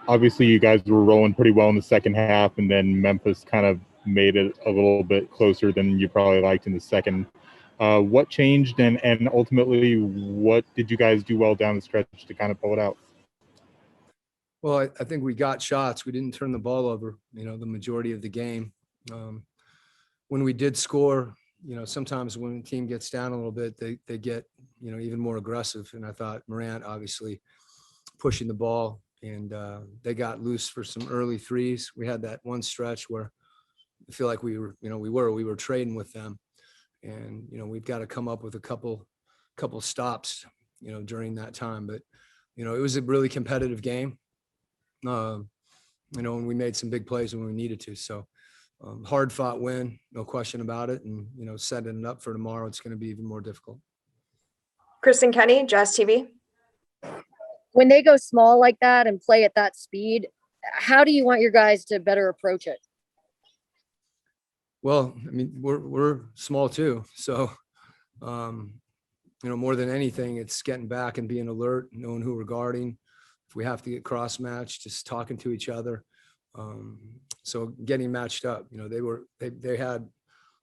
Obviously, you guys were rolling pretty well in the second half, and then Memphis kind of made it a little bit closer than you probably liked in the second. What changed, and ultimately, what did you guys do well down the stretch to kind of pull it out? Well, I think we got shots. We didn't turn the ball over, the majority of the game. When we did score, sometimes when the team gets down a little bit, they get, even more aggressive. And I thought Morant obviously pushing the ball, and they got loose for some early threes. We had that one stretch where I feel like we were trading with them, and we've got to come up with a couple stops, during that time. But it was a really competitive game. And we made some big plays when we needed to. So hard fought win, no question about it. And, setting it up for tomorrow, it's going to be even more difficult. Kristen Kenny, Jazz TV. When they go small like that and play at that speed, how do you want your guys to better approach it? Well, I mean, we're small too. So, more than anything, it's getting back and being alert, knowing who we're guarding. If we have to get cross matched, just talking to each other. So getting matched up, they had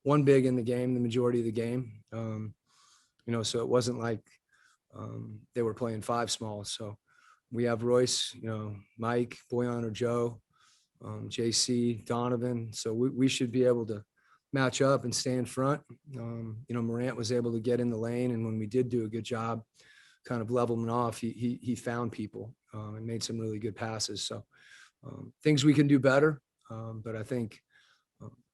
one big in the game, the majority of the game. So it wasn't like they were playing five small. So we have Royce, Mike, Boyan or Joe, JC, Donovan. So we should be able to match up and stay in front. Morant was able to get in the lane, and when we did do a good job kind of leveling off, he found people and made some really good passes. So things we can do better, but I think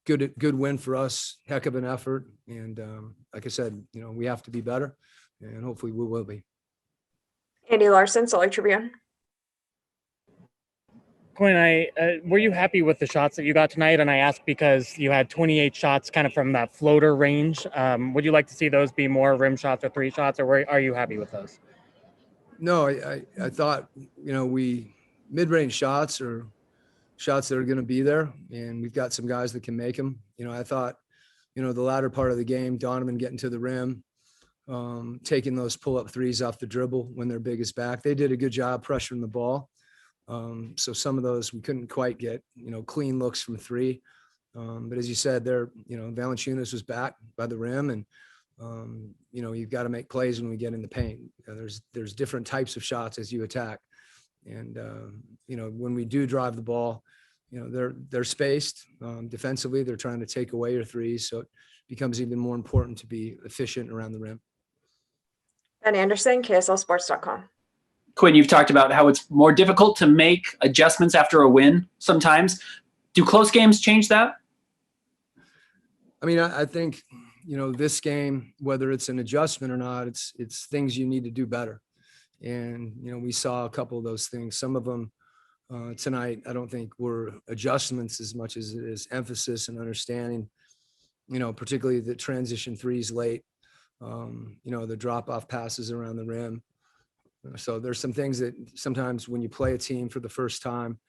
good win for us, heck of an effort. And like I said, we have to be better, and hopefully we will be. Andy Larson, Salt Lake Tribune. Quinn, were you happy with the shots that you got tonight? And I ask because you had 28 shots kind of from that floater range. Would you like to see those be more rim shots or three shots, or are you happy with those? No, I thought, we mid-range shots or shots that are going to be there, and we've got some guys that can make them. I thought, the latter part of the game, Donovan getting to the rim, taking those pull-up threes off the dribble when their big is back. They did a good job pressuring the ball. So some of those we couldn't quite get, clean looks from three. But as you said, Valanciunas was back by the rim, and you've got to make plays when we get in the paint. There's different types of shots as you attack, and when we do drive the ball, they're spaced defensively. They're trying to take away your threes, so it becomes even more important to be efficient around the rim. Ben Anderson, KSLSports.com. Quinn, you've talked about how it's more difficult to make adjustments after a win sometimes. Do close games change that? I mean, I think, this game, whether it's an adjustment or not, it's things you need to do better. And, we saw a couple of those things. Some of them tonight, I don't think were adjustments as much as it is emphasis and understanding, particularly the transition threes late, the drop-off passes around the rim. So there's some things that sometimes when you play a team for the first time,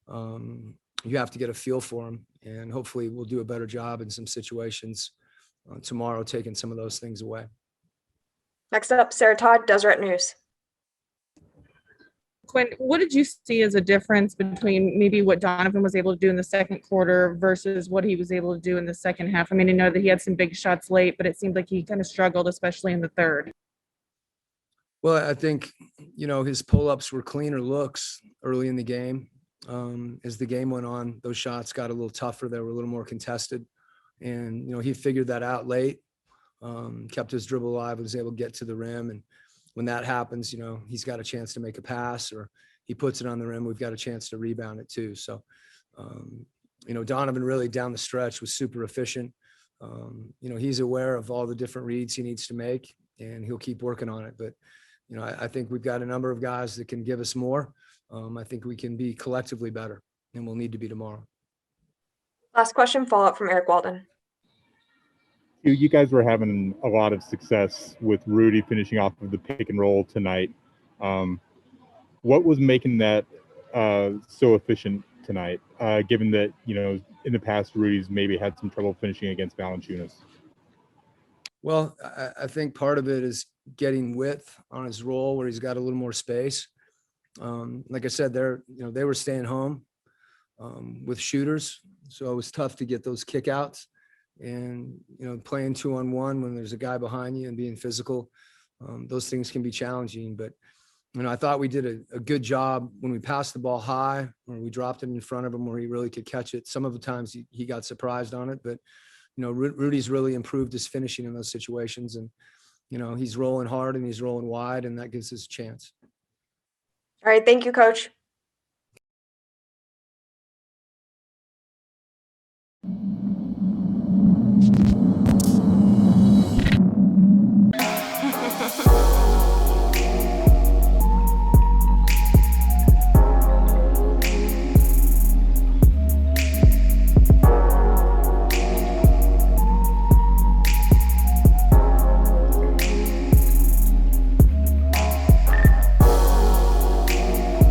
you have to get a feel for them, and hopefully we'll do a better job in some situations tomorrow, taking some of those things away. Next up, Sarah Todd, Deseret News. Quinn, what did you see as a difference between maybe what Donovan was able to do in the second quarter versus what he was able to do in the second half? I mean, I know that he had some big shots late, but it seemed like he kind of struggled, especially in the third. Well, I think, his pull-ups were cleaner looks early in the game. As the game went on, those shots got a little tougher. They were a little more contested. And, he figured that out late, kept his dribble alive, was able to get to the rim. And when that happens, he's got a chance to make a pass, or he puts it on the rim. We've got a chance to rebound it too. So, Donovan really down the stretch was super efficient. He's aware of all the different reads he needs to make, and he'll keep working on it. But, I think we've got a number of guys that can give us more. I think we can be collectively better, and we'll need to be tomorrow. Last question, follow-up from Eric Walden. You guys were having a lot of success with Rudy finishing off of the pick and roll tonight. What was making that so efficient tonight, given that, in the past, Rudy's maybe had some trouble finishing against Valanciunas? Well, I think part of it is getting width on his roll where he's got a little more space. Like I said, they were staying home with shooters, so it was tough to get those kickouts. And playing 2-on-1 when there's a guy behind you and being physical, those things can be challenging. But I thought we did a good job when we passed the ball high, or we dropped it in front of him where he really could catch it. Some of the times he got surprised on it, but Rudy's really improved his finishing in those situations, and he's rolling hard and he's rolling wide, and that gives us a chance. All right, thank you, Coach.